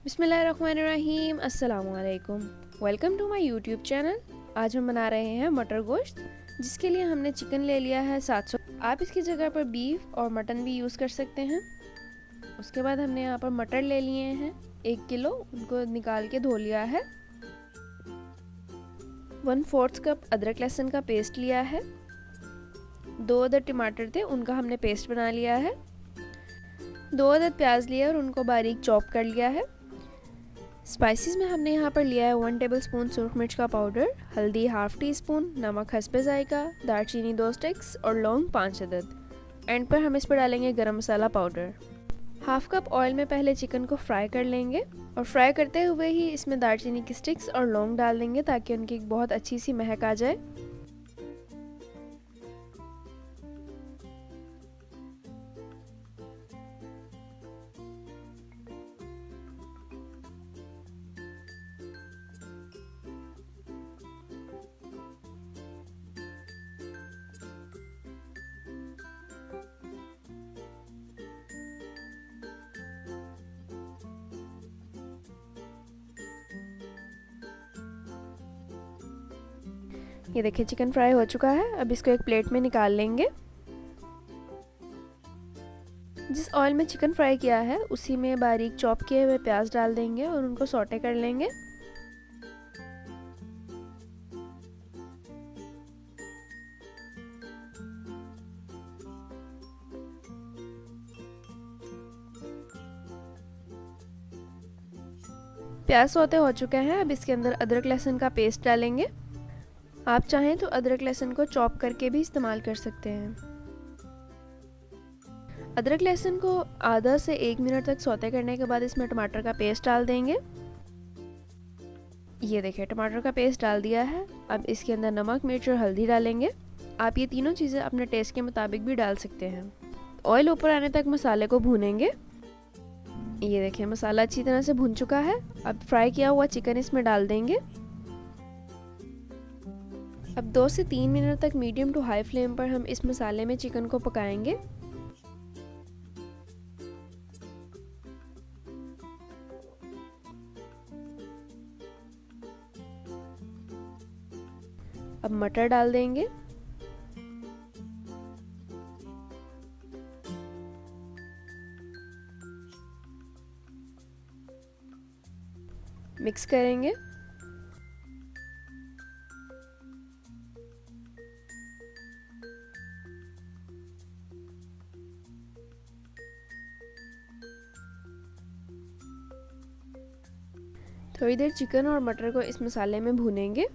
बिस्मिल्लाहिर्रहमानिर्रहीम, अस्सलामुअलैकुम। Welcome to my YouTube channel. आज हम बना रहे हैं मटर गोश्त, जिसके लिए हमने चिकन ले लिया है 700। आप इसकी जगह पर बीफ और मटन भी यूज़ कर सकते हैं। उसके बाद हमने यहाँ पर मटर ले लिए हैं 1 किलो, उनको निकाल के धो लिया है। 1/4 कप अदरक लहसुन का पेस्ट लिया है। 2 अदद टमाटर थे, उनका हमने पेस्ट बना लिया है। 2 अदद प्याज लिया और उनको बारीक चॉप कर लिया है। स्पाइसेस में हमने यहाँ पर लिया है 1 टेबलस्पून सुरख मिर्च का पाउडर, हल्दी ½ टीस्पून, नमक हस्बे जायका, दालचीनी 2 स्टिक्स और लौंग 5 अदद। एंड पर हम इस पर डालेंगे गरम मसाला पाउडर। ½ कप ऑयल में पहले चिकन को फ्राई कर लेंगे और फ्राई करते हुए ही इसमें दालचीनी की स्टिक्स और लौंग डाल देंगे ताकि उनकी बहुत अच्छी सी महक आ जाए। ये देखिए चिकन फ्राई हो चुका है। अब इसको एक प्लेट में निकाल लेंगे। जिस ऑयल में चिकन फ्राई किया है उसी में बारीक चॉप किए हुए प्याज डाल देंगे और उनको सौटे कर लेंगे। प्याज सौते हो चुके हैं। अब इसके अंदर अदरक लहसुन का पेस्ट डालेंगे। आप चाहें तो अदरक लहसुन को चॉप करके भी इस्तेमाल कर सकते हैं। अदरक लहसुन को आधा से 1 मिनट तक सौते करने के बाद इसमें टमाटर का पेस्ट डाल देंगे। ये देखिए टमाटर का पेस्ट डाल दिया है। अब इसके अंदर नमक, मिर्च और हल्दी डालेंगे। आप ये तीनों चीज़ें अपने टेस्ट के मुताबिक भी डाल सकते हैं। ऑयल ऊपर आने तक मसाले को भूनेंगे। ये देखिए मसाला अच्छी तरह से भुन चुका है। अब फ्राई किया हुआ चिकन इसमें डाल देंगे। अब 2 से 3 मिनट तक मीडियम टू हाई फ्लेम पर हम इस मसाले में चिकन को पकाएंगे। अब मटर डाल देंगे। मिक्स करेंगे। थोड़ी देर चिकन और मटर को इस मसाले में भूनेंगे।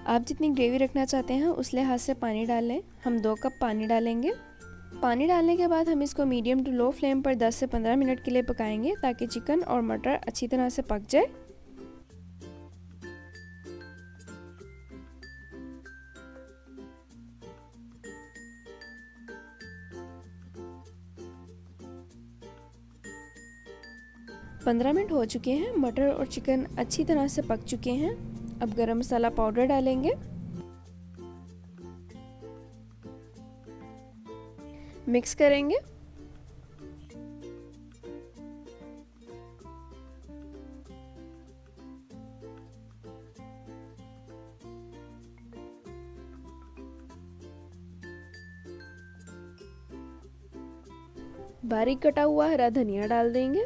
आप जितनी ग्रेवी रखना चाहते हैं उस लिहाज से पानी डाल लें। हम 2 कप पानी डालेंगे। पानी डालने के बाद हम इसको मीडियम टू लो फ्लेम पर 10 से 15 मिनट के लिए पकाएंगे ताकि चिकन और मटर अच्छी तरह से पक जाए। पंद्रह मिनट हो चुके हैं। मटर और चिकन अच्छी तरह से पक चुके हैं। अब गरम मसाला पाउडर डालेंगे। मिक्स करेंगे। बारीक कटा हुआ हरा धनिया डाल देंगे।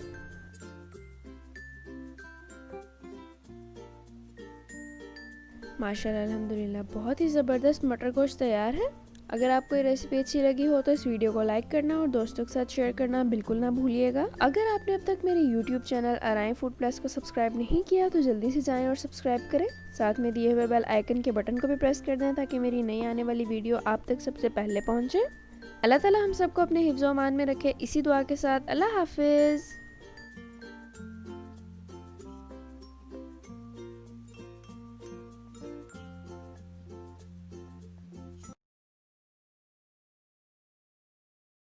माशाल्लाह अल्हम्दुलिल्लाह बहुत ही ज़बरदस्त मटर गोश्त तैयार है। अगर आपको ये रेसिपी अच्छी लगी हो तो इस वीडियो को लाइक करना और दोस्तों के साथ शेयर करना बिल्कुल ना भूलिएगा। अगर आपने अब तक मेरे YouTube channel array food plus को सब्सक्राइब नहीं किया तो जल्दी से जाएं और सब्सक्राइब करें। साथ में दिए हुए बेल आइकन के बटन को भी प्रेस कर दें ताकि मेरी नई आने वाली वीडियो आप तक सबसे पहले पहुँचे। अल्लाह ताला हम सबको अपने हिफ्ज़-ओ-अमान में रखे। इसी दुआ के साथ अल्लाह हाफिज़।